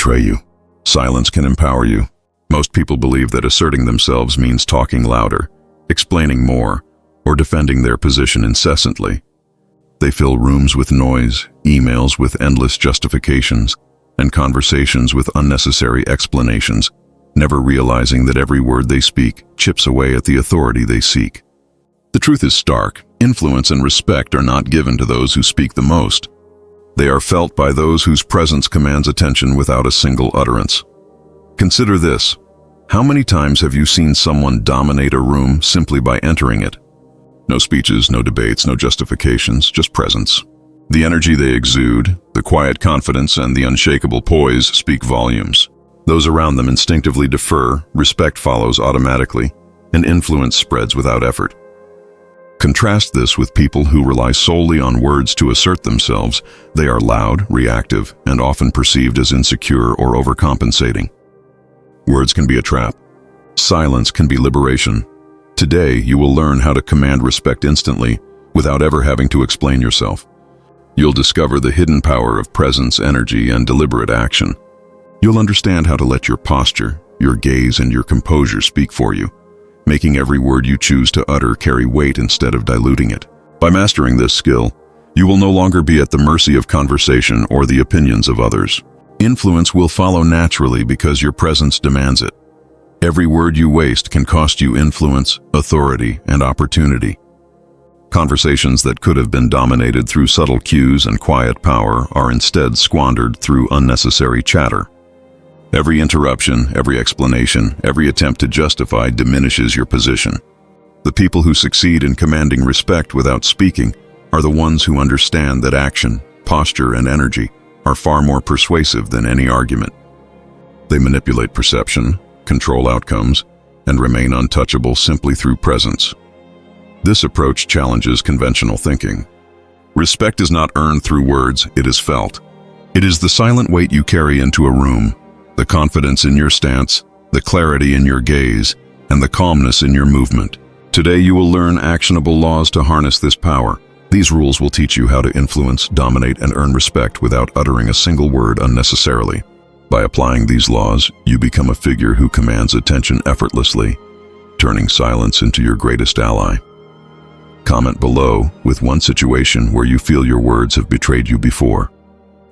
betray you. Silence can empower you. Most people believe that asserting themselves means talking louder, explaining more, or defending their position incessantly. They fill rooms with noise, emails with endless justifications, and conversations with unnecessary explanations, never realizing that every word they speak chips away at the authority they seek. The truth is stark. Influence and respect are not given to those who speak the most. They are felt by those whose presence commands attention without a single utterance. Consider this. How many times have you seen someone dominate a room simply by entering it? No speeches, no debates, no justifications, just presence. The energy they exude, the quiet confidence, and the unshakable poise speak volumes. Those around them instinctively defer, respect follows automatically, and influence spreads without effort. Contrast this with people who rely solely on words to assert themselves. They are loud, reactive, and often perceived as insecure or overcompensating. Words can be a trap. Silence can be liberation. Today, you will learn how to command respect instantly without ever having to explain yourself. You'll discover the hidden power of presence, energy, and deliberate action. You'll understand how to let your posture, your gaze, and your composure speak for you, making every word you choose to utter carry weight instead of diluting it. By mastering this skill, you will no longer be at the mercy of conversation or the opinions of others. Influence will follow naturally because your presence demands it. Every word you waste can cost you influence, authority, and opportunity. Conversations that could have been dominated through subtle cues and quiet power are instead squandered through unnecessary chatter. Every interruption, every explanation, every attempt to justify diminishes your position. The people who succeed in commanding respect without speaking are the ones who understand that action, posture, and energy are far more persuasive than any argument. They manipulate perception, control outcomes, and remain untouchable simply through presence. This approach challenges conventional thinking. Respect is not earned through words, it is felt. It is the silent weight you carry into a room, the confidence in your stance, the clarity in your gaze, and the calmness in your movement. Today you will learn actionable laws to harness this power. These rules will teach you how to influence, dominate, and earn respect without uttering a single word unnecessarily. By applying these laws, you become a figure who commands attention effortlessly, turning silence into your greatest ally. Comment below with one situation where you feel your words have betrayed you before.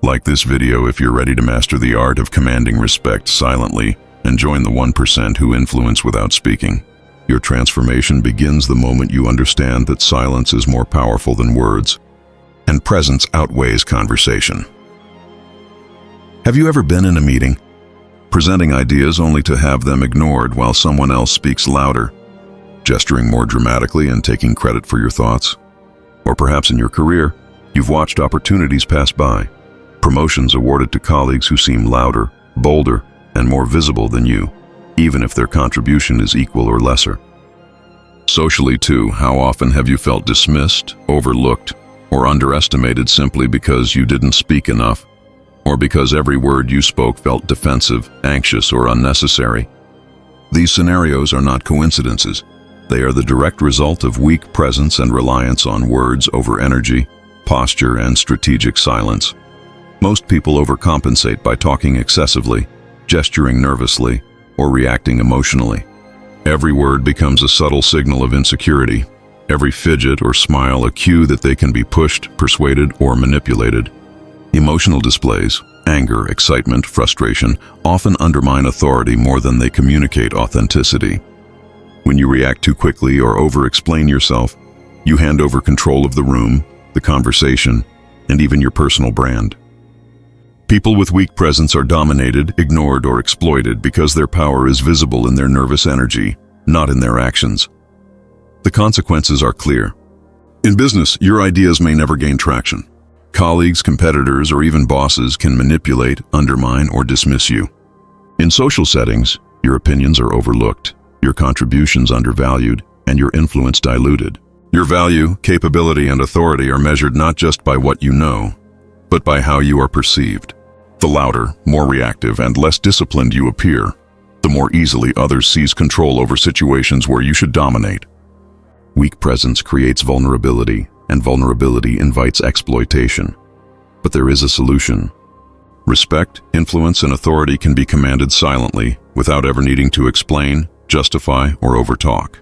Like this video if you're ready to master the art of commanding respect silently and join the 1% who influence without speaking. Your transformation begins the moment you understand that silence is more powerful than words, and presence outweighs conversation. Have you ever been in a meeting, presenting ideas only to have them ignored while someone else speaks louder, gesturing more dramatically and taking credit for your thoughts? Or perhaps in your career, you've watched opportunities pass by, promotions awarded to colleagues who seem louder, bolder, and more visible than you, even if their contribution is equal or lesser. Socially too, how often have you felt dismissed, overlooked, or underestimated simply because you didn't speak enough, or because every word you spoke felt defensive, anxious, or unnecessary? These scenarios are not coincidences. They are the direct result of weak presence and reliance on words over energy, posture, and strategic silence. Most people overcompensate by talking excessively, gesturing nervously, or reacting emotionally. Every word becomes a subtle signal of insecurity, every fidget or smile a cue that they can be pushed, persuaded, or manipulated. Emotional displays, anger, excitement, frustration, often undermine authority more than they communicate authenticity. When you react too quickly or over-explain yourself, you hand over control of the room, the conversation, and even your personal brand. People with weak presence are dominated, ignored, or exploited because their power is visible in their nervous energy, not in their actions. The consequences are clear. In business, your ideas may never gain traction. Colleagues, competitors, or even bosses can manipulate, undermine, or dismiss you. In social settings, your opinions are overlooked, your contributions undervalued, and your influence diluted. Your value, capability, and authority are measured not just by what you know, but by how you are perceived. The louder, more reactive, and less disciplined you appear, the more easily others seize control over situations where you should dominate. Weak presence creates vulnerability, and vulnerability invites exploitation. But there is a solution. Respect, influence, and authority can be commanded silently without ever needing to explain, justify, or overtalk.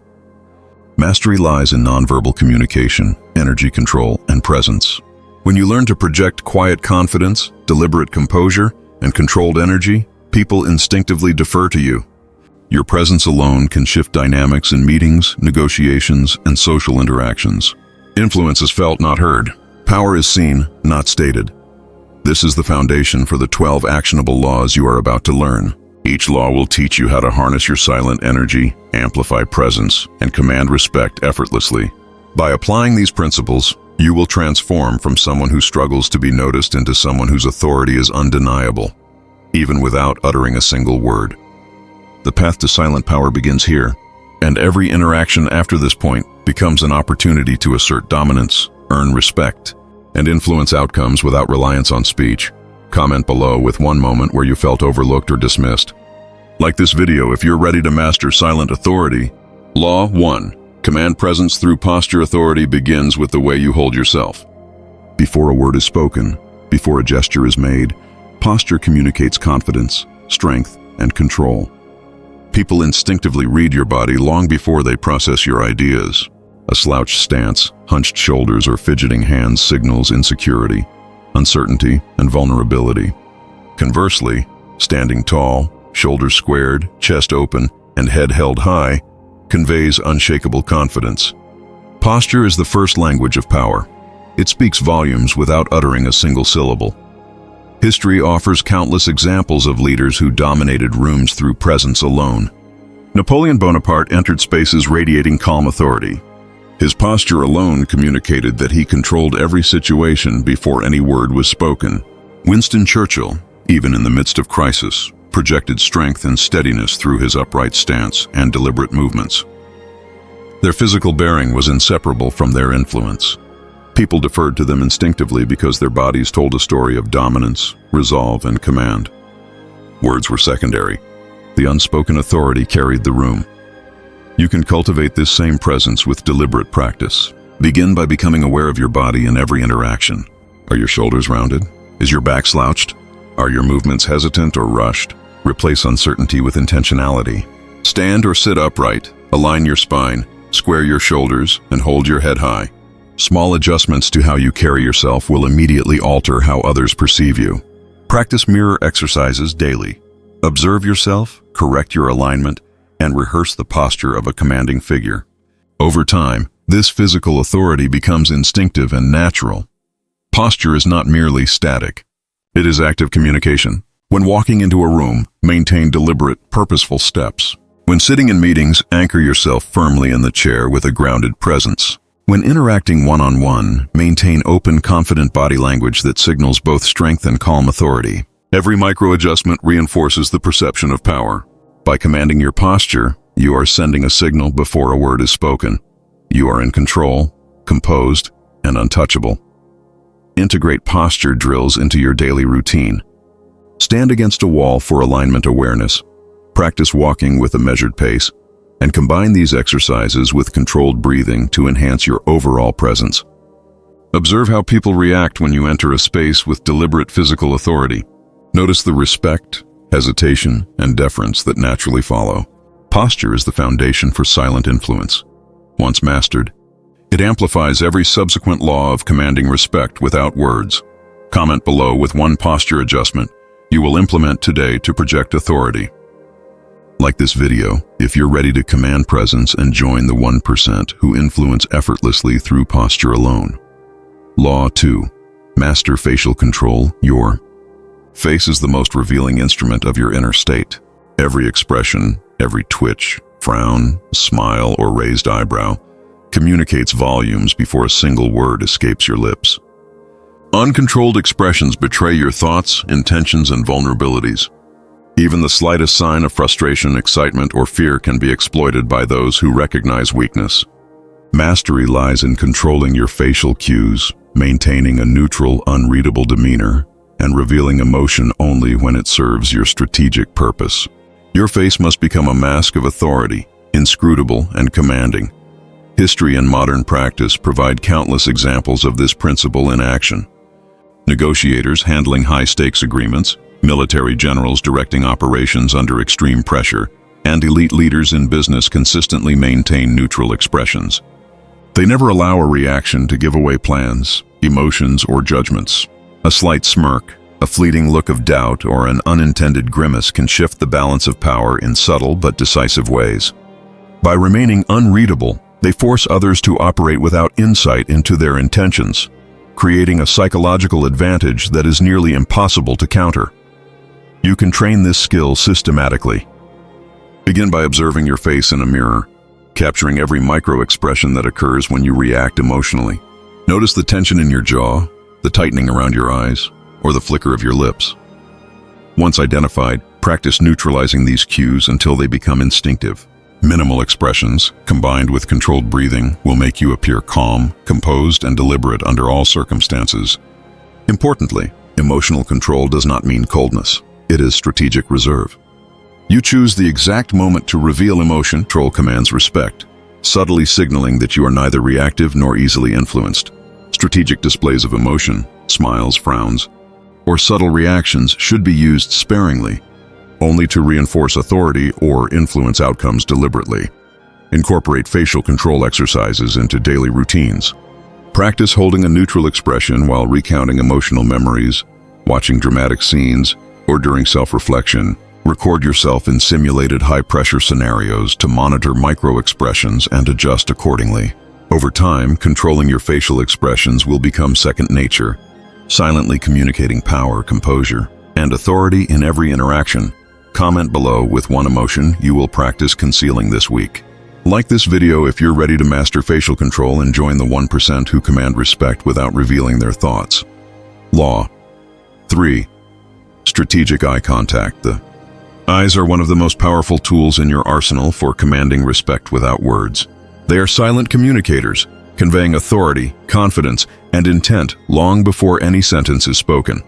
Mastery lies in nonverbal communication, energy control, and presence. When you learn to project quiet confidence, deliberate composure, and controlled energy, people instinctively defer to you. Your presence alone can shift dynamics in meetings, negotiations, and social interactions. Influence is felt, not heard. Power is seen, not stated. This is the foundation for the 12 actionable laws you are about to learn. Each law will teach you how to harness your silent energy, amplify presence, and command respect effortlessly. By applying these principles, you will transform from someone who struggles to be noticed into someone whose authority is undeniable, even without uttering a single word. The path to silent power begins here, and every interaction after this point becomes an opportunity to assert dominance, earn respect, and influence outcomes without reliance on speech. Comment below with one moment where you felt overlooked or dismissed. Like this video if you're ready to master silent authority. Law 1. Command presence through posture. Authority begins with the way you hold yourself. Before a word is spoken, before a gesture is made, posture communicates confidence, strength, and control. People instinctively read your body long before they process your ideas. A slouched stance, hunched shoulders, or fidgeting hands signals insecurity, uncertainty, and vulnerability. Conversely, standing tall, shoulders squared, chest open, and head held high conveys unshakable confidence. Posture is the first language of power. It speaks volumes without uttering a single syllable. History offers countless examples of leaders who dominated rooms through presence alone. Napoleon Bonaparte entered spaces radiating calm authority. His posture alone communicated that he controlled every situation before any word was spoken. Winston Churchill, even in the midst of crisis, projected strength and steadiness through his upright stance and deliberate movements. Their physical bearing was inseparable from their influence. People deferred to them instinctively because their bodies told a story of dominance, resolve, and command. Words were secondary. The unspoken authority carried the room. You can cultivate this same presence with deliberate practice. Begin by becoming aware of your body in every interaction. Are your shoulders rounded? Is your back slouched? Are your movements hesitant or rushed? Replace uncertainty with intentionality. Stand or sit upright, align your spine, square your shoulders, and hold your head high. Small adjustments to how you carry yourself will immediately alter how others perceive you. Practice mirror exercises daily. Observe yourself, correct your alignment, and rehearse the posture of a commanding figure. Over time, this physical authority becomes instinctive and natural. Posture is not merely static. It is active communication. When walking into a room, maintain deliberate, purposeful steps. When sitting in meetings, anchor yourself firmly in the chair with a grounded presence. When interacting one-on-one, maintain open, confident body language that signals both strength and calm authority. Every micro-adjustment reinforces the perception of power. By commanding your posture, you are sending a signal before a word is spoken. You are in control, composed, and untouchable. Integrate posture drills into your daily routine. Stand against a wall for alignment awareness. Practice walking with a measured pace, and combine these exercises with controlled breathing to enhance your overall presence. Observe how people react when you enter a space with deliberate physical authority. Notice the respect, hesitation, and deference that naturally follow. Posture is the foundation for silent influence. Once mastered, it amplifies every subsequent law of commanding respect without words. Comment below with one posture adjustment you will implement today to project authority. Like this video if you're ready to command presence and join the 1% who influence effortlessly through posture alone. Law 2. Master facial control. Your face is the most revealing instrument of your inner state. Every expression, every twitch, frown, smile, or raised eyebrow communicates volumes before a single word escapes your lips. Uncontrolled expressions betray your thoughts, intentions, and vulnerabilities. Even the slightest sign of frustration, excitement, or fear can be exploited by those who recognize weakness. Mastery lies in controlling your facial cues, maintaining a neutral, unreadable demeanor, and revealing emotion only when it serves your strategic purpose. Your face must become a mask of authority, inscrutable and commanding. History and modern practice provide countless examples of this principle in action. Negotiators handling high-stakes agreements, military generals directing operations under extreme pressure, and elite leaders in business consistently maintain neutral expressions. They never allow a reaction to give away plans, emotions, or judgments. A slight smirk, a fleeting look of doubt, or an unintended grimace can shift the balance of power in subtle but decisive ways. By remaining unreadable, they force others to operate without insight into their intentions, creating a psychological advantage that is nearly impossible to counter. You can train this skill systematically. Begin by observing your face in a mirror, capturing every micro-expression that occurs when you react emotionally. Notice the tension in your jaw, the tightening around your eyes, or the flicker of your lips. Once identified, practice neutralizing these cues until they become instinctive. Minimal expressions, combined with controlled breathing, will make you appear calm, composed, and deliberate under all circumstances. Importantly, emotional control does not mean coldness. It is strategic reserve. You choose the exact moment to reveal emotion. Control commands respect, subtly signaling that you are neither reactive nor easily influenced. Strategic displays of emotion, smiles, frowns, or subtle reactions should be used sparingly, only to reinforce authority or influence outcomes deliberately. Incorporate facial control exercises into daily routines. Practice holding a neutral expression while recounting emotional memories, watching dramatic scenes, or during self-reflection. Record yourself in simulated high-pressure scenarios to monitor micro-expressions and adjust accordingly. Over time, controlling your facial expressions will become second nature, silently communicating power, composure, and authority in every interaction. Comment below with one emotion you will practice concealing this week. Like this video if you're ready to master facial control and join the 1% who command respect without revealing their thoughts. Law 3. Strategic eye contact. The eyes are one of the most powerful tools in your arsenal for commanding respect without words. They are silent communicators, conveying authority, confidence, and intent long before any sentence is spoken.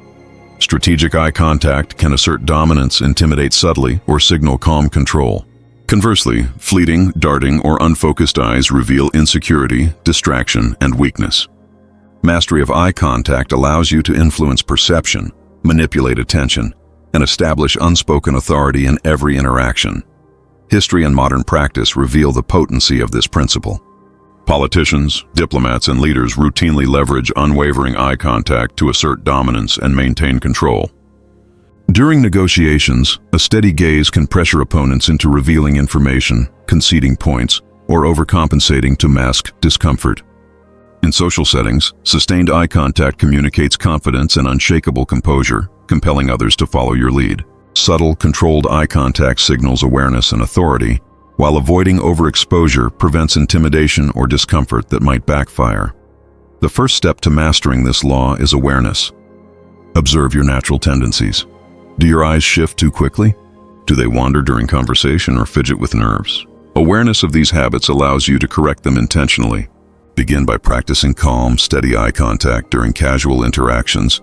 Strategic eye contact can assert dominance, intimidate subtly, or signal calm control. Conversely, fleeting, darting, or unfocused eyes reveal insecurity, distraction, and weakness. Mastery of eye contact allows you to influence perception, manipulate attention, and establish unspoken authority in every interaction. History and modern practice reveal the potency of this principle. Politicians, diplomats, and leaders routinely leverage unwavering eye contact to assert dominance and maintain control. During negotiations, a steady gaze can pressure opponents into revealing information, conceding points, or overcompensating to mask discomfort. In social settings, sustained eye contact communicates confidence and unshakable composure, compelling others to follow your lead. Subtle, controlled eye contact signals awareness and authority, while avoiding overexposure prevents intimidation or discomfort that might backfire. The first step to mastering this law is awareness. Observe your natural tendencies. Do your eyes shift too quickly? Do they wander during conversation or fidget with nerves? Awareness of these habits allows you to correct them intentionally. Begin by practicing calm, steady eye contact during casual interactions,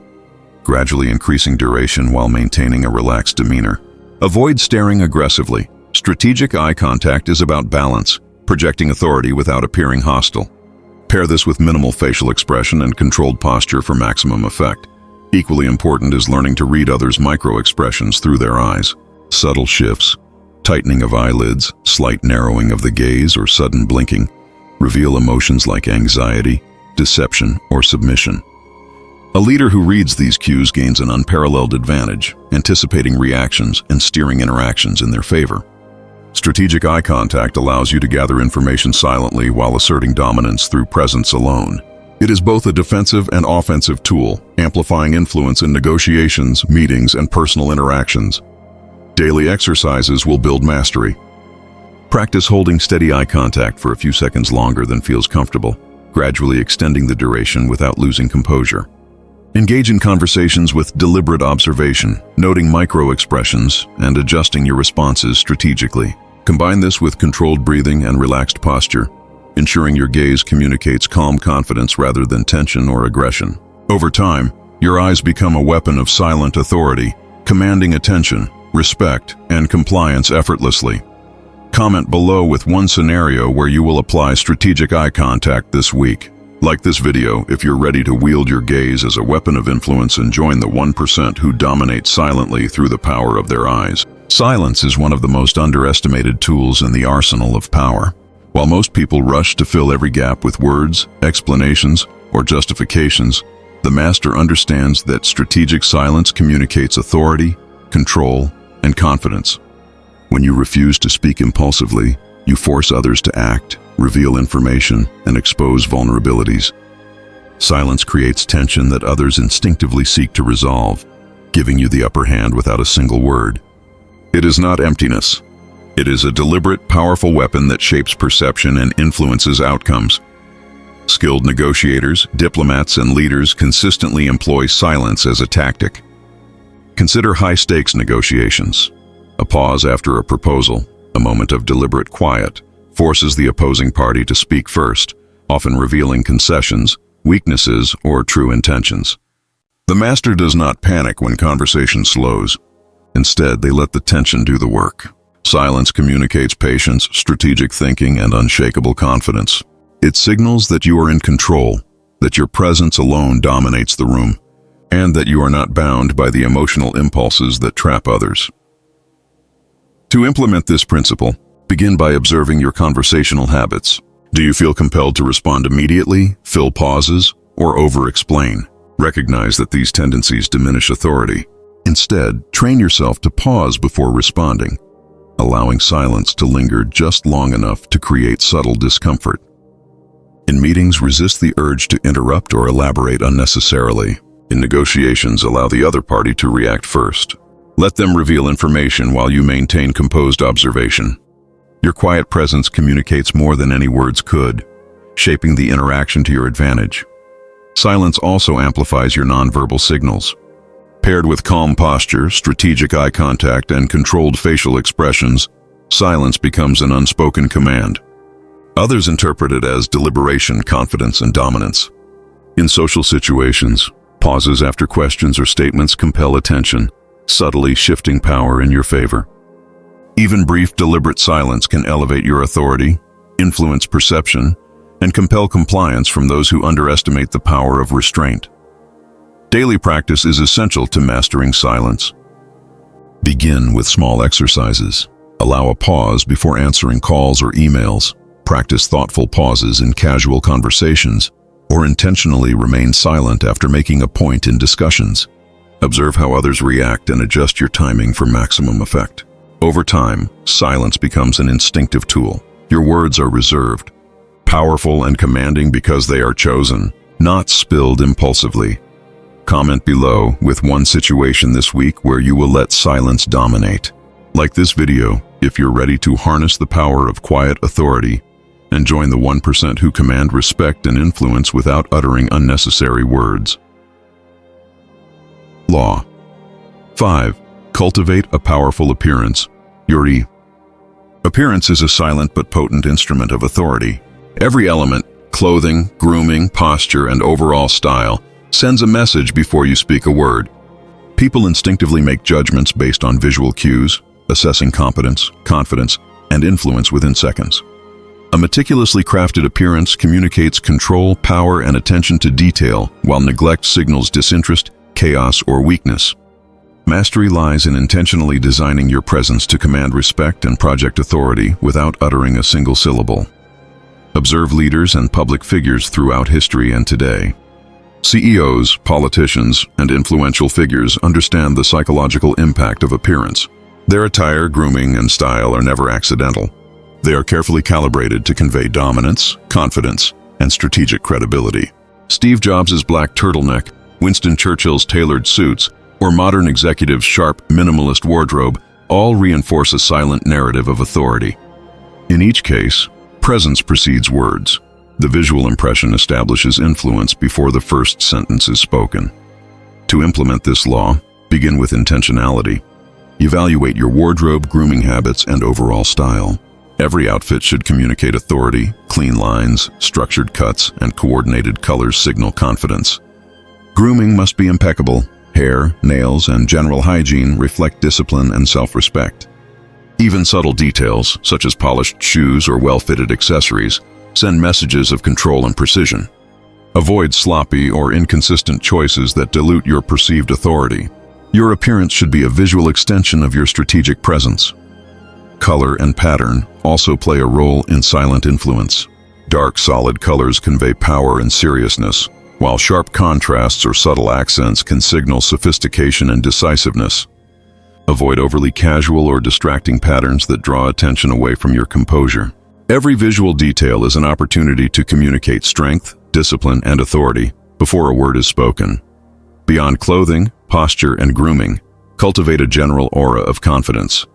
gradually increasing duration while maintaining a relaxed demeanor. Avoid staring aggressively. Strategic eye contact is about balance, projecting authority without appearing hostile. Pair this with minimal facial expression and controlled posture for maximum effect. Equally important is learning to read others' micro-expressions through their eyes. Subtle shifts, tightening of eyelids, slight narrowing of the gaze, or sudden blinking reveal emotions like anxiety, deception, or submission. A leader who reads these cues gains an unparalleled advantage, anticipating reactions and steering interactions in their favor. Strategic eye contact allows you to gather information silently while asserting dominance through presence alone. It is both a defensive and offensive tool, amplifying influence in negotiations, meetings, and personal interactions. Daily exercises will build mastery. Practice holding steady eye contact for a few seconds longer than feels comfortable, gradually extending the duration without losing composure. Engage in conversations with deliberate observation, noting micro-expressions, and adjusting your responses strategically. Combine this with controlled breathing and relaxed posture, ensuring your gaze communicates calm confidence rather than tension or aggression. Over time, your eyes become a weapon of silent authority, commanding attention, respect, and compliance effortlessly. Comment below with one scenario where you will apply strategic eye contact this week. Like this video if you're ready to wield your gaze as a weapon of influence and join the 1% who dominate silently through the power of their eyes. Silence is one of the most underestimated tools in the arsenal of power. While most people rush to fill every gap with words, explanations, or justifications, the master understands that strategic silence communicates authority, control, and confidence. When you refuse to speak impulsively, you force others to act, reveal information, and expose vulnerabilities. Silence creates tension that others instinctively seek to resolve, giving you the upper hand without a single word. It is not emptiness. It is a deliberate, powerful weapon that shapes perception and influences outcomes. Skilled negotiators, diplomats, and leaders consistently employ silence as a tactic. Consider high-stakes negotiations. A pause after a proposal, a moment of deliberate quiet, forces the opposing party to speak first, often revealing concessions, weaknesses, or true intentions. The master does not panic when conversation slows. Instead, they let the tension do the work. Silence communicates patience, strategic thinking, and unshakable confidence. It signals that you are in control, that your presence alone dominates the room, and that you are not bound by the emotional impulses that trap others. To implement this principle, begin by observing your conversational habits. Do you feel compelled to respond immediately, fill pauses, or over-explain? Recognize that these tendencies diminish authority. Instead, train yourself to pause before responding, allowing silence to linger just long enough to create subtle discomfort. In meetings, resist the urge to interrupt or elaborate unnecessarily. In negotiations, allow the other party to react first. Let them reveal information while you maintain composed observation. Your quiet presence communicates more than any words could, shaping the interaction to your advantage. Silence also amplifies your nonverbal signals. Paired with calm posture, strategic eye contact, and controlled facial expressions, silence becomes an unspoken command. Others interpret it as deliberation, confidence, and dominance. In social situations, pauses after questions or statements compel attention, subtly shifting power in your favor. Even brief, deliberate silence can elevate your authority, influence perception, and compel compliance from those who underestimate the power of restraint. Daily practice is essential to mastering silence. Begin with small exercises. Allow a pause before answering calls or emails. Practice thoughtful pauses in casual conversations, or intentionally remain silent after making a point in discussions. Observe how others react and adjust your timing for maximum effect. Over time, silence becomes an instinctive tool. Your words are reserved, powerful and commanding because they are chosen, not spilled impulsively. Comment below with one situation this week where you will let silence dominate. Like this video if you're ready to harness the power of quiet authority and join the 1% who command respect and influence without uttering unnecessary words. Law 5. Cultivate a powerful appearance. Yuri. Appearance is a silent but potent instrument of authority. Every element, clothing, grooming, posture, and overall style, sends a message before you speak a word. People instinctively make judgments based on visual cues, assessing competence, confidence, and influence within seconds. A meticulously crafted appearance communicates control, power, and attention to detail, while neglect signals disinterest, chaos, or weakness. Mastery lies in intentionally designing your presence to command respect and project authority without uttering a single syllable. Observe leaders and public figures throughout history and today. CEOs, politicians, and influential figures understand the psychological impact of appearance. Their attire, grooming, and style are never accidental. They are carefully calibrated to convey dominance, confidence, and strategic credibility. Steve Jobs' black turtleneck, Winston Churchill's tailored suits, or modern executives' sharp, minimalist wardrobe all reinforce a silent narrative of authority. In each case, presence precedes words. The visual impression establishes influence before the first sentence is spoken. To implement this law, begin with intentionality. Evaluate your wardrobe, grooming habits, and overall style. Every outfit should communicate authority. Clean lines, structured cuts, and coordinated colors signal confidence. Grooming must be impeccable. Hair, nails, and general hygiene reflect discipline and self-respect. Even subtle details, such as polished shoes or well-fitted accessories, send messages of control and precision. Avoid sloppy or inconsistent choices that dilute your perceived authority. Your appearance should be a visual extension of your strategic presence. Color and pattern also play a role in silent influence. Dark, solid colors convey power and seriousness, while sharp contrasts or subtle accents can signal sophistication and decisiveness. Avoid overly casual or distracting patterns that draw attention away from your composure. Every visual detail is an opportunity to communicate strength, discipline, and authority before a word is spoken. Beyond clothing, posture, and grooming, cultivate a general aura of confidence.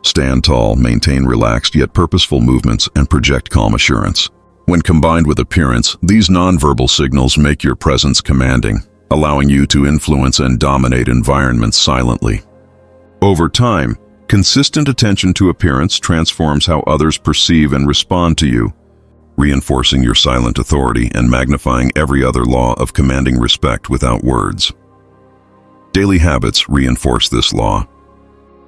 Stand tall, maintain relaxed yet purposeful movements, and project calm assurance. When combined with appearance, these nonverbal signals make your presence commanding, allowing you to influence and dominate environments silently. Over time, consistent attention to appearance transforms how others perceive and respond to you, reinforcing your silent authority and magnifying every other law of commanding respect without words. Daily habits reinforce this law.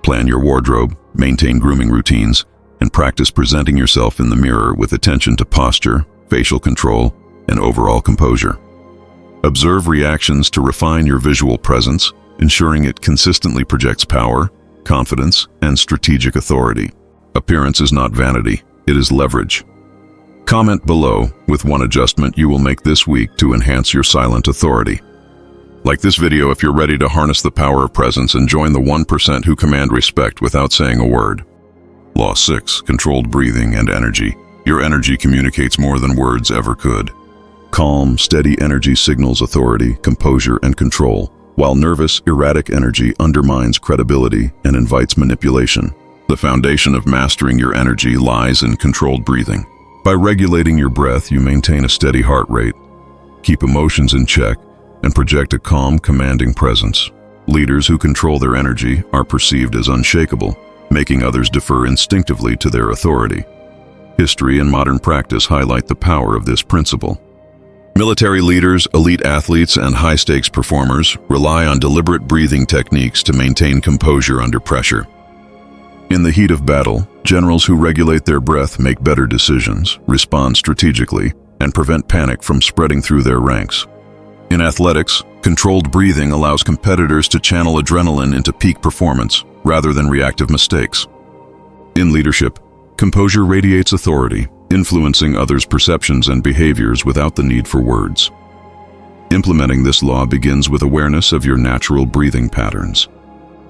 Plan your wardrobe, maintain grooming routines, and practice presenting yourself in the mirror with attention to posture, facial control, and overall composure. Observe reactions to refine your visual presence, ensuring it consistently projects power, confidence, and strategic authority. Appearance is not vanity, it is leverage. Comment below with one adjustment you will make this week to enhance your silent authority. Like this video if you're ready to harness the power of presence and join the 1% who command respect without saying a word. Law 6. Controlled breathing and energy. Your energy communicates more than words ever could. Calm, steady energy signals authority, composure, and control, while nervous, erratic energy undermines credibility and invites manipulation. The foundation of mastering your energy lies in controlled breathing. By regulating your breath, you maintain a steady heart rate, keep emotions in check, and project a calm, commanding presence. Leaders who control their energy are perceived as unshakable, making others defer instinctively to their authority. History and modern practice highlight the power of this principle. Military leaders, elite athletes, and high-stakes performers rely on deliberate breathing techniques to maintain composure under pressure. In the heat of battle, generals who regulate their breath make better decisions, respond strategically, and prevent panic from spreading through their ranks. In athletics, controlled breathing allows competitors to channel adrenaline into peak performance rather than reactive mistakes. In leadership, composure radiates authority, influencing others' perceptions and behaviors without the need for words. Implementing this law begins with awareness of your natural breathing patterns.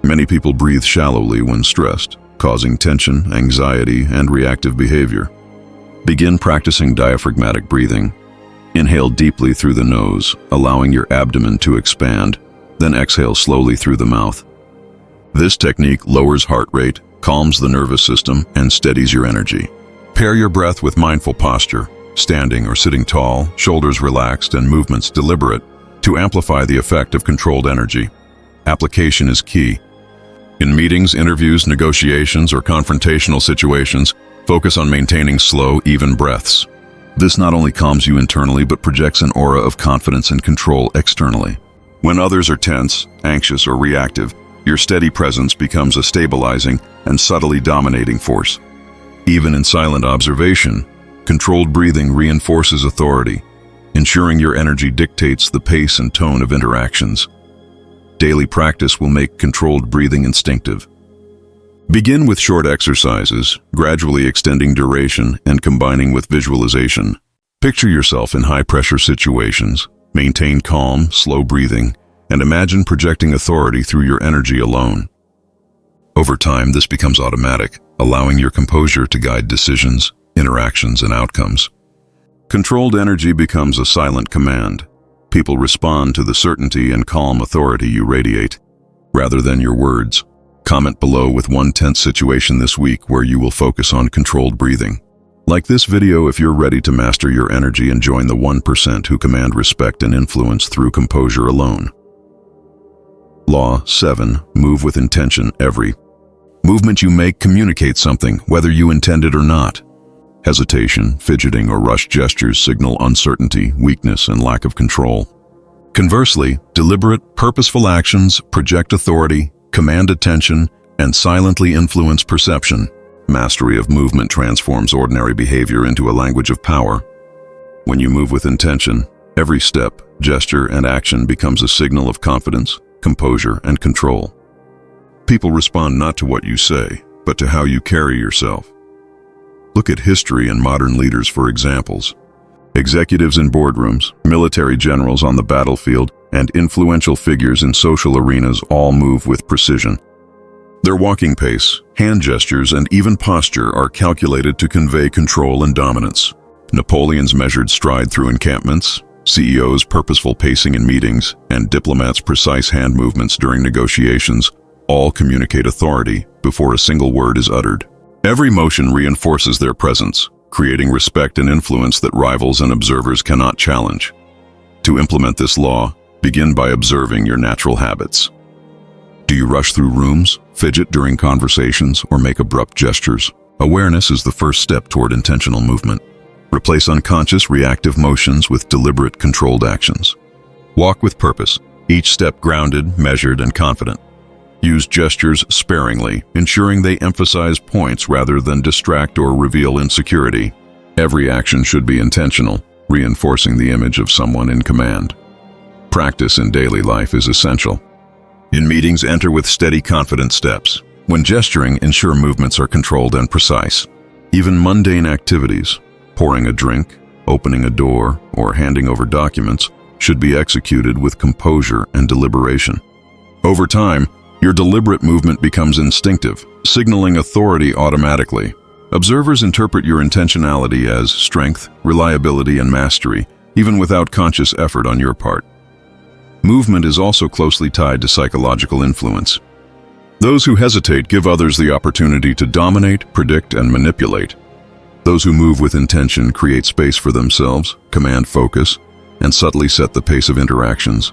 Many people breathe shallowly when stressed, causing tension, anxiety, and reactive behavior. Begin practicing diaphragmatic breathing. Inhale deeply through the nose, allowing your abdomen to expand, then exhale slowly through the mouth. This technique lowers heart rate, calms the nervous system, and steadies your energy. Pair your breath with mindful posture, standing or sitting tall, shoulders relaxed, and movements deliberate, to amplify the effect of controlled energy. Application is key. In meetings, interviews, negotiations, or confrontational situations, focus on maintaining slow, even breaths. This not only calms you internally but projects an aura of confidence and control externally. When others are tense, anxious, or reactive, your steady presence becomes a stabilizing and subtly dominating force. Even in silent observation, controlled breathing reinforces authority, ensuring your energy dictates the pace and tone of interactions. Daily practice will make controlled breathing instinctive. Begin with short exercises, gradually extending duration and combining with visualization. Picture yourself in high-pressure situations, maintain calm, slow breathing, and imagine projecting authority through your energy alone. Over time, this becomes automatic, allowing your composure to guide decisions, interactions, and outcomes. Controlled energy becomes a silent command. People respond to the certainty and calm authority you radiate, rather than your words. Comment below with one tense situation this week where you will focus on controlled breathing. Like this video if you're ready to master your energy and join the 1% who command respect and influence through composure alone. Law 7. Move with intention. Every movement you make communicates something, whether you intend it or not. Hesitation, fidgeting, or rushed gestures signal uncertainty, weakness, and lack of control. Conversely, deliberate, purposeful actions project authority, command attention, and silently influence perception. Mastery of movement transforms ordinary behavior into a language of power. When you move with intention, Every step, gesture, and action becomes a signal of confidence, composure, and control. People respond not to what you say, but to how you carry yourself. Look at history and modern leaders for examples. Executives in boardrooms, military generals on the battlefield, and influential figures in social arenas all move with precision. Their walking pace, hand gestures, and even posture are calculated to convey control and dominance. Napoleon's measured stride through encampments, CEOs' purposeful pacing in meetings, and diplomats' precise hand movements during negotiations all communicate authority before a single word is uttered. Every motion reinforces their presence, creating respect and influence that rivals and observers cannot challenge. To implement this law, begin by observing your natural habits. Do you rush through rooms, fidget during conversations, or make abrupt gestures? Awareness is the first step toward intentional movement. Replace unconscious, reactive motions with deliberate, controlled actions. Walk with purpose, each step grounded, measured, and confident. Use gestures sparingly, ensuring they emphasize points rather than distract or reveal insecurity. Every action should be intentional, reinforcing the image of someone in command. Practice in daily life is essential. In meetings, enter with steady, confident steps. When gesturing, ensure movements are controlled and precise. Even mundane activities, pouring a drink, opening a door, or handing over documents, should be executed with composure and deliberation. Over time, your deliberate movement becomes instinctive, signaling authority automatically. Observers interpret your intentionality as strength, reliability, and mastery, even without conscious effort on your part. Movement is also closely tied to psychological influence. Those who hesitate give others the opportunity to dominate, predict, and manipulate. Those who move with intention create space for themselves, command focus, and subtly set the pace of interactions.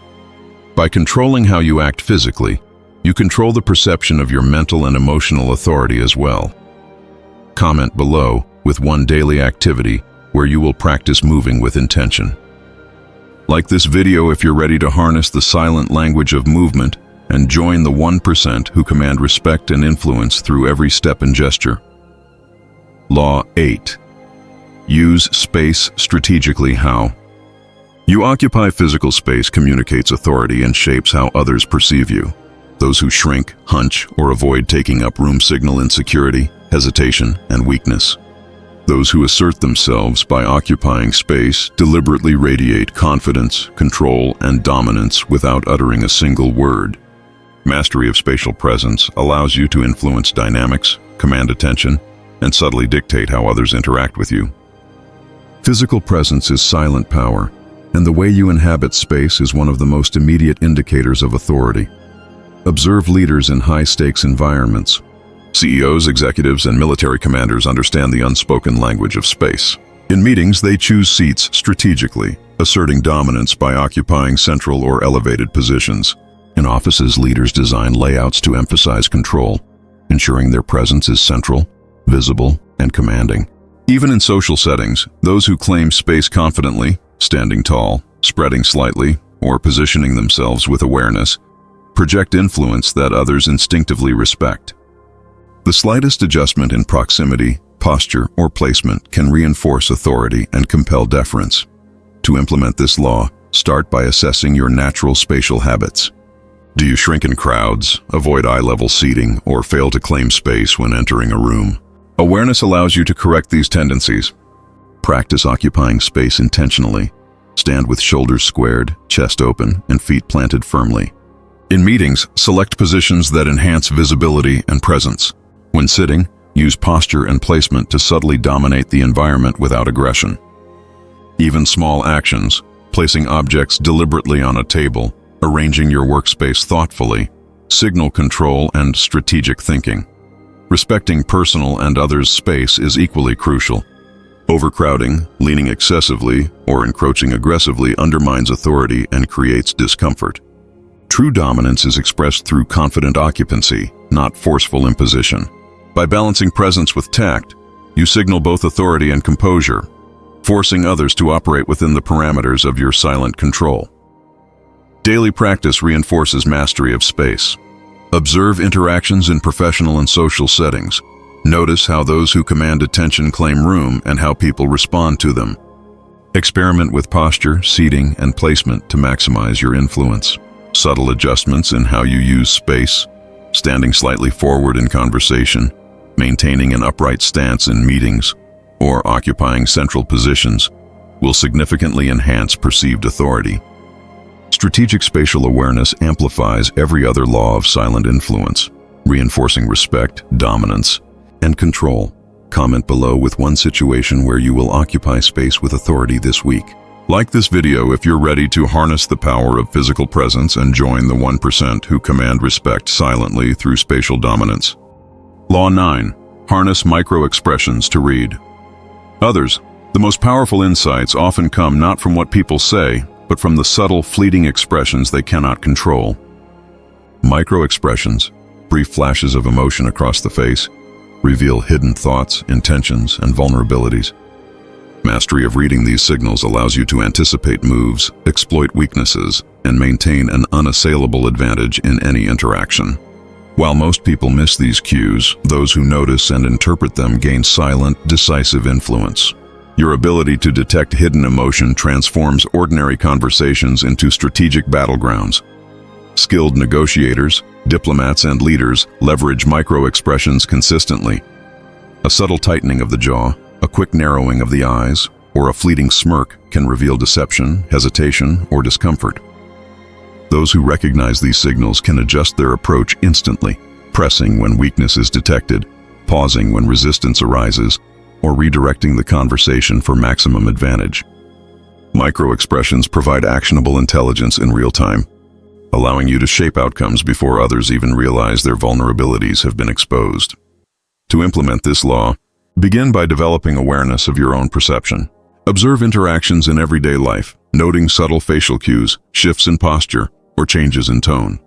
By controlling how you act physically, you control the perception of your mental and emotional authority as well. Comment below with one daily activity where you will practice moving with intention. Like this video if you're ready to harness the silent language of movement and join the 1% who command respect and influence through every step and gesture. Law 8. Use space strategically. How? You occupy physical space communicates authority and shapes how others perceive you. Those who shrink, hunch, or avoid taking up room signal insecurity, hesitation, and weakness. Those who assert themselves by occupying space deliberately radiate confidence, control, and dominance without uttering a single word. Mastery of spatial presence allows you to influence dynamics, command attention, and subtly dictate how others interact with you. Physical presence is silent power, and the way you inhabit space is one of the most immediate indicators of authority. Observe leaders in high-stakes environments. CEOs, executives, and military commanders understand the unspoken language of space. In meetings, they choose seats strategically, asserting dominance by occupying central or elevated positions. In offices, leaders design layouts to emphasize control, ensuring their presence is central, visible, and commanding. Even in social settings, those who claim space confidently, standing tall, spreading slightly, or positioning themselves with awareness, project influence that others instinctively respect. The slightest adjustment in proximity, posture, or placement can reinforce authority and compel deference. To implement this law, start by assessing your natural spatial habits. Do you shrink in crowds, avoid eye-level seating, or fail to claim space when entering a room? Awareness allows you to correct these tendencies. Practice occupying space intentionally. Stand with shoulders squared, chest open, and feet planted firmly. In meetings, select positions that enhance visibility and presence. When sitting, use posture and placement to subtly dominate the environment without aggression. Even small actions, placing objects deliberately on a table, arranging your workspace thoughtfully, signal control and strategic thinking. Respecting personal and others' space is equally crucial. Overcrowding, leaning excessively, or encroaching aggressively undermines authority and creates discomfort. True dominance is expressed through confident occupancy, not forceful imposition. By balancing presence with tact, you signal both authority and composure, forcing others to operate within the parameters of your silent control. Daily practice reinforces mastery of space. Observe interactions in professional and social settings. Notice how those who command attention claim room and how people respond to them. Experiment with posture, seating, and placement to maximize your influence. Subtle adjustments in how you use space, standing slightly forward in conversation, maintaining an upright stance in meetings, or occupying central positions will significantly enhance perceived authority. Strategic spatial awareness amplifies every other law of silent influence, reinforcing respect, dominance, and control. Comment below with one situation where you will occupy space with authority this week. Like this video if you're ready to harness the power of physical presence and join the 1% who command respect silently through spatial dominance. Law 9. Harness micro-expressions to read others. The most powerful insights often come not from what people say, but from the subtle, fleeting expressions they cannot control. Micro-expressions, brief flashes of emotion across the face, reveal hidden thoughts, intentions, and vulnerabilities. Mastery of reading these signals allows you to anticipate moves, exploit weaknesses, and maintain an unassailable advantage in any interaction. While most people miss these cues, those who notice and interpret them gain silent, decisive influence. Your ability to detect hidden emotion transforms ordinary conversations into strategic battlegrounds. Skilled negotiators, diplomats, and leaders leverage micro-expressions consistently. A subtle tightening of the jaw, a quick narrowing of the eyes, or a fleeting smirk can reveal deception, hesitation, or discomfort. Those who recognize these signals can adjust their approach instantly, pressing when weakness is detected, pausing when resistance arises, or redirecting the conversation for maximum advantage. Micro-expressions provide actionable intelligence in real time, allowing you to shape outcomes before others even realize their vulnerabilities have been exposed. To implement this law, begin by developing awareness of your own perception. Observe interactions in everyday life, noting subtle facial cues, shifts in posture, or changes in tone.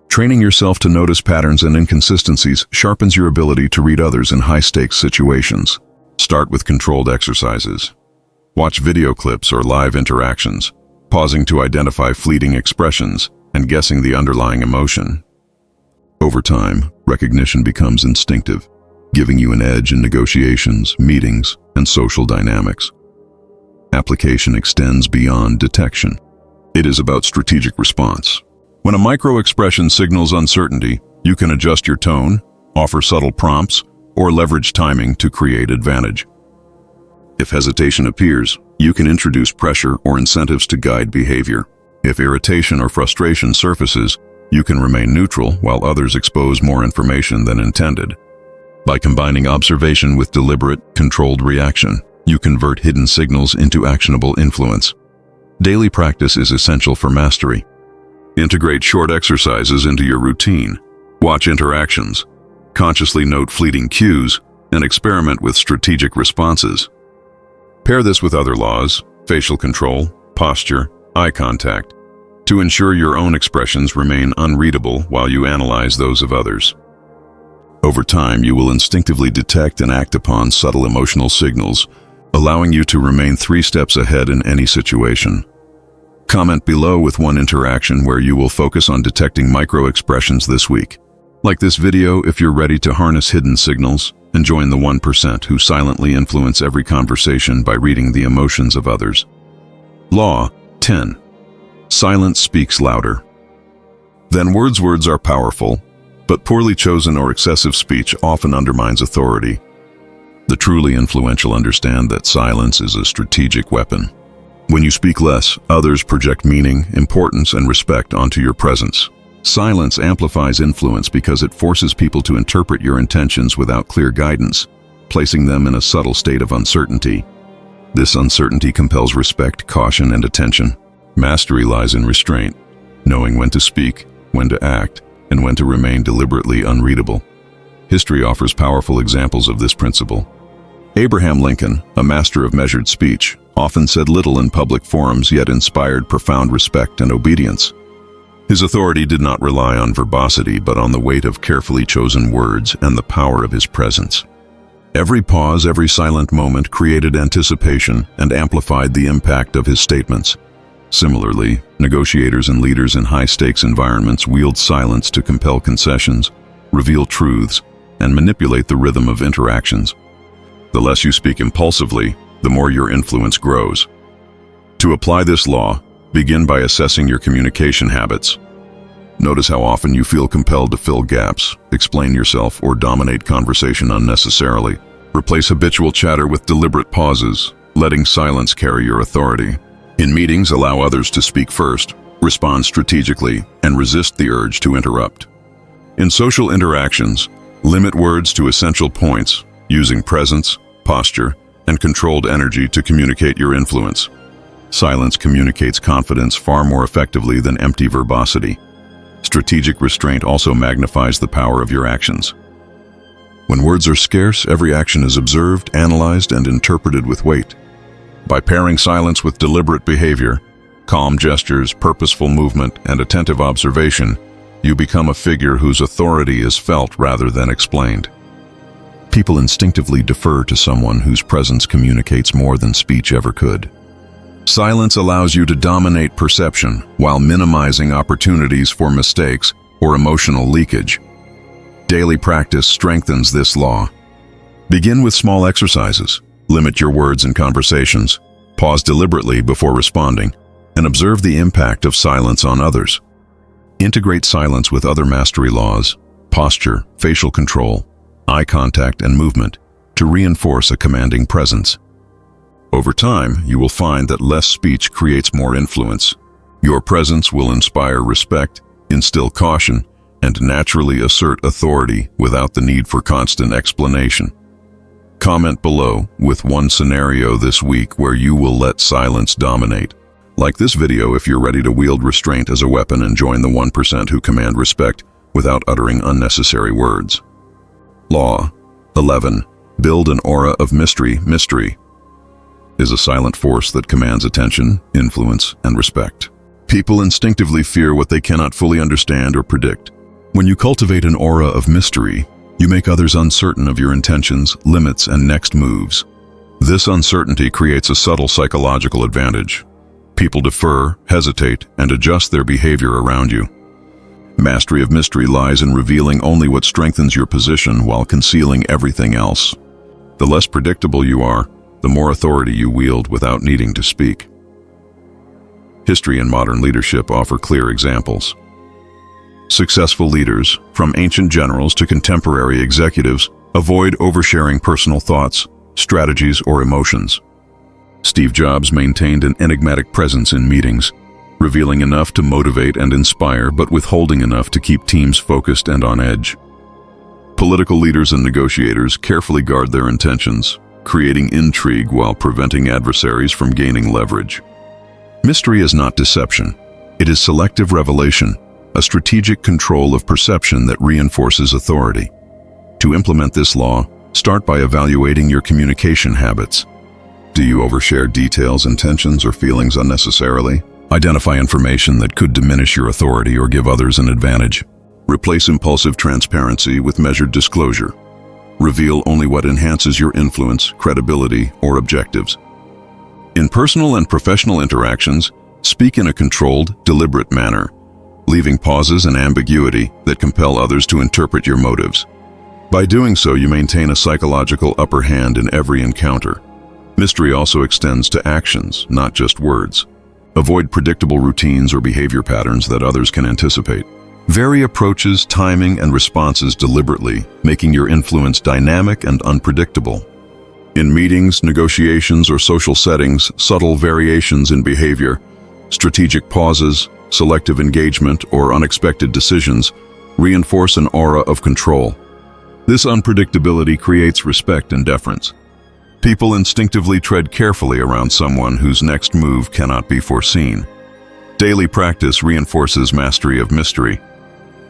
Training yourself to notice patterns and inconsistencies sharpens your ability to read others in high-stakes situations. Start with controlled exercises. Watch video clips or live interactions, pausing to identify fleeting expressions and guessing the underlying emotion. Over time, recognition becomes instinctive, giving you an edge in negotiations, meetings, and social dynamics. Application extends beyond detection. It is about strategic response. When a micro-expression signals uncertainty, you can adjust your tone, offer subtle prompts, or leverage timing to create advantage. If hesitation appears, you can introduce pressure or incentives to guide behavior. If irritation or frustration surfaces, you can remain neutral while others expose more information than intended. By combining observation with deliberate, controlled reaction, you convert hidden signals into actionable influence. Daily practice is essential for mastery. Integrate short exercises into your routine. Watch interactions. Consciously note fleeting cues and experiment with strategic responses. Pair this with other laws, facial control, posture, eye contact, to ensure your own expressions remain unreadable while you analyze those of others. Over time, you will instinctively detect and act upon subtle emotional signals, allowing you to remain 3 steps ahead in any situation. Comment below with one interaction where you will focus on detecting micro-expressions this week. Like this video if you're ready to harness hidden signals and join the 1% who silently influence every conversation by reading the emotions of others. Law 10. Silence speaks louder than words. Words are powerful, but poorly chosen or excessive speech often undermines authority. The truly influential understand that silence is a strategic weapon. When you speak less, others project meaning, importance, and respect onto your presence. Silence amplifies influence because it forces people to interpret your intentions without clear guidance, placing them in a subtle state of uncertainty. This uncertainty compels respect, caution, and attention. Mastery lies in restraint, knowing when to speak, when to act, and when to remain deliberately unreadable. History offers powerful examples of this principle. Abraham Lincoln, a master of measured speech, often said little in public forums yet inspired profound respect and obedience. His authority did not rely on verbosity but on the weight of carefully chosen words and the power of his presence. Every pause, every silent moment created anticipation and amplified the impact of his statements. Similarly, negotiators and leaders in high-stakes environments wield silence to compel concessions, reveal truths, and manipulate the rhythm of interactions. The less you speak impulsively, the more your influence grows. To apply this law, begin by assessing your communication habits. Notice how often you feel compelled to fill gaps, explain yourself, or dominate conversation unnecessarily. Replace habitual chatter with deliberate pauses, letting silence carry your authority. In meetings, allow others to speak first, respond strategically, and resist the urge to interrupt. In social interactions, limit words to essential points, using presence, posture, and controlled energy to communicate your influence. Silence communicates confidence far more effectively than empty verbosity. Strategic restraint also magnifies the power of your actions. When words are scarce, every action is observed, analyzed, and interpreted with weight. By pairing silence with deliberate behavior, calm gestures, purposeful movement, and attentive observation, you become a figure whose authority is felt rather than explained. People instinctively defer to someone whose presence communicates more than speech ever could. Silence allows you to dominate perception while minimizing opportunities for mistakes or emotional leakage. Daily practice strengthens this law. Begin with small exercises. Limit your words in conversations. Pause deliberately before responding, and observe the impact of silence on others. Integrate silence with other mastery laws, posture, facial control, eye contact, and movement to reinforce a commanding presence. Over time, you will find that less speech creates more influence. Your presence will inspire respect, instill caution, and naturally assert authority without the need for constant explanation. Comment below with one scenario this week where you will let silence dominate. Like this video if you're ready to wield restraint as a weapon and join the 1% who command respect without uttering unnecessary words. Law 11. Build an aura of mystery. Mystery is a silent force that commands attention, influence, and respect. People instinctively fear what they cannot fully understand or predict. When you cultivate an aura of mystery, you make others uncertain of your intentions, limits, and next moves. This uncertainty creates a subtle psychological advantage. People defer, hesitate, and adjust their behavior around you. Mastery of mystery lies in revealing only what strengthens your position while concealing everything else. The less predictable you are, the more authority you wield without needing to speak. History and modern leadership offer clear examples. Successful leaders, from ancient generals to contemporary executives, avoid oversharing personal thoughts, strategies, or emotions. Steve Jobs maintained an enigmatic presence in meetings, revealing enough to motivate and inspire but withholding enough to keep teams focused and on edge. Political leaders and negotiators carefully guard their intentions, creating intrigue while preventing adversaries from gaining leverage. Mystery is not deception. It is selective revelation, a strategic control of perception that reinforces authority. To implement this law, start by evaluating your communication habits. Do you overshare details, intentions, or feelings unnecessarily? Identify information that could diminish your authority or give others an advantage. Replace impulsive transparency with measured disclosure. Reveal only what enhances your influence, credibility, or objectives. In personal and professional interactions, speak in a controlled, deliberate manner, leaving pauses and ambiguity that compel others to interpret your motives. By doing so, you maintain a psychological upper hand in every encounter. Mystery also extends to actions, not just words. Avoid predictable routines or behavior patterns that others can anticipate. Vary approaches, timing, and responses deliberately, making your influence dynamic and unpredictable. In meetings, negotiations, or social settings, subtle variations in behavior, strategic pauses, selective engagement, or unexpected decisions reinforce an aura of control. This unpredictability creates respect and deference. People instinctively tread carefully around someone whose next move cannot be foreseen. Daily practice reinforces mastery of mystery.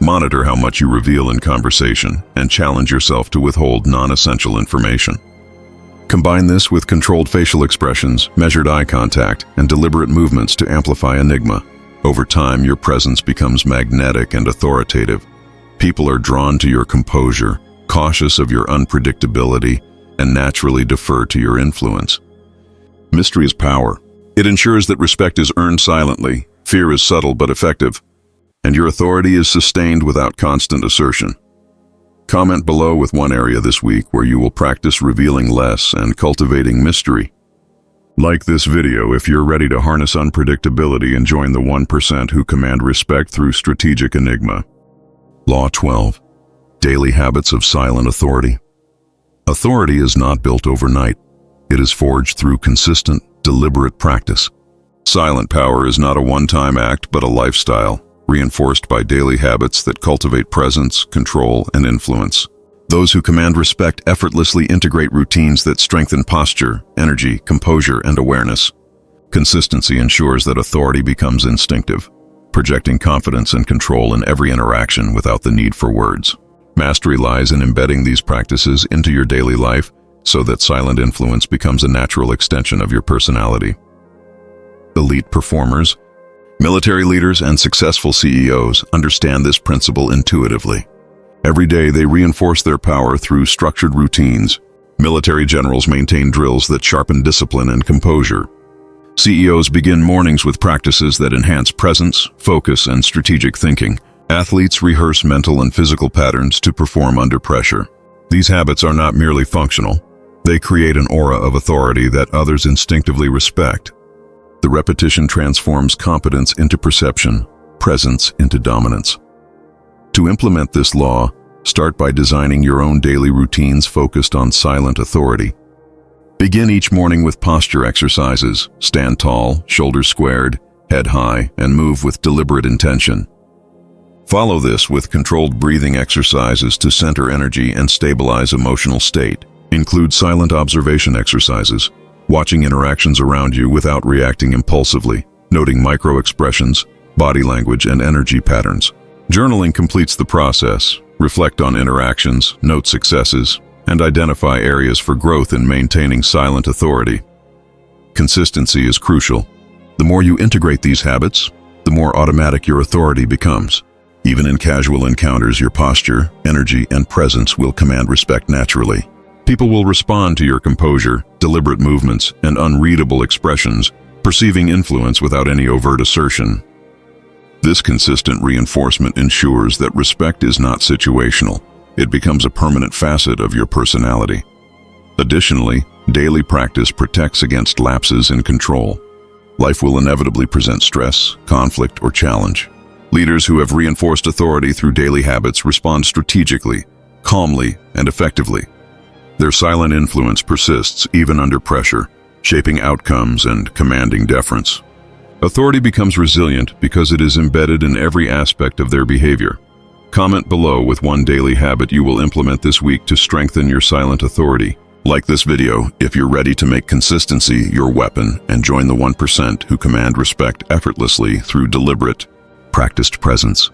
Monitor how much you reveal in conversation and challenge yourself to withhold non-essential information. Combine this with controlled facial expressions, measured eye contact, and deliberate movements to amplify enigma. Over time, your presence becomes magnetic and authoritative. People are drawn to your composure, cautious of your unpredictability, and naturally defer to your influence. Mystery is power. It ensures that respect is earned silently, fear is subtle but effective, and your authority is sustained without constant assertion. Comment below with one area this week where you will practice revealing less and cultivating mystery. Like this video if you're ready to harness unpredictability and join the 1% who command respect through strategic enigma. Law 12. Daily habits of silent authority. Authority is not built overnight. It is forged through consistent, deliberate practice. Silent power is not a one-time act but a lifestyle, reinforced by daily habits that cultivate presence, control, and influence. Those who command respect effortlessly integrate routines that strengthen posture, energy, composure, and awareness. Consistency ensures that authority becomes instinctive, projecting confidence and control in every interaction without the need for words. Mastery lies in embedding these practices into your daily life so that silent influence becomes a natural extension of your personality. Elite performers, military leaders, and successful CEOs understand this principle intuitively. Every day they reinforce their power through structured routines. Military generals maintain drills that sharpen discipline and composure. CEOs begin mornings with practices that enhance presence, focus, and strategic thinking. Athletes rehearse mental and physical patterns to perform under pressure. These habits are not merely functional. They create an aura of authority that others instinctively respect. The repetition transforms competence into perception, presence into dominance. To implement this law, start by designing your own daily routines focused on silent authority. Begin each morning with posture exercises. Stand tall, shoulders squared, head high, and move with deliberate intention. Follow this with controlled breathing exercises to center energy and stabilize emotional state. Include silent observation exercises, watching interactions around you without reacting impulsively, noting micro-expressions, body language, and energy patterns. Journaling completes the process. Reflect on interactions, note successes, and identify areas for growth in maintaining silent authority. Consistency is crucial. The more you integrate these habits, the more automatic your authority becomes. Even in casual encounters, your posture, energy, and presence will command respect naturally. People will respond to your composure, deliberate movements, and unreadable expressions, perceiving influence without any overt assertion. This consistent reinforcement ensures that respect is not situational. It becomes a permanent facet of your personality. Additionally, daily practice protects against lapses in control. Life will inevitably present stress, conflict, or challenge. Leaders who have reinforced authority through daily habits respond strategically, calmly, and effectively. Their silent influence persists even under pressure, shaping outcomes and commanding deference. Authority becomes resilient because it is embedded in every aspect of their behavior. Comment below with one daily habit you will implement this week to strengthen your silent authority. Like this video if you're ready to make consistency your weapon and join the 1% who command respect effortlessly through deliberate, practiced presence.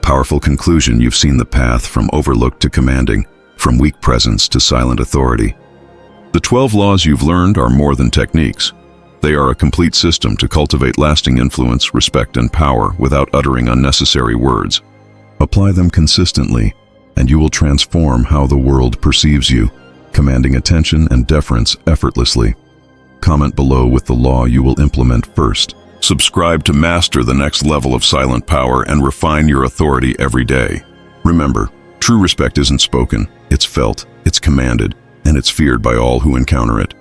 Powerful conclusion: you've seen the path from overlooked to commanding, from weak presence to silent authority. The 12 laws you've learned are more than techniques. They are a complete system to cultivate lasting influence, respect, and power without uttering unnecessary words. Apply them consistently, and you will transform how the world perceives you, commanding attention and deference effortlessly. Comment below with the law you will implement first. Subscribe to master the next level of silent power and refine your authority every day. Remember, true respect isn't spoken, it's felt, it's commanded, and it's feared by all who encounter it.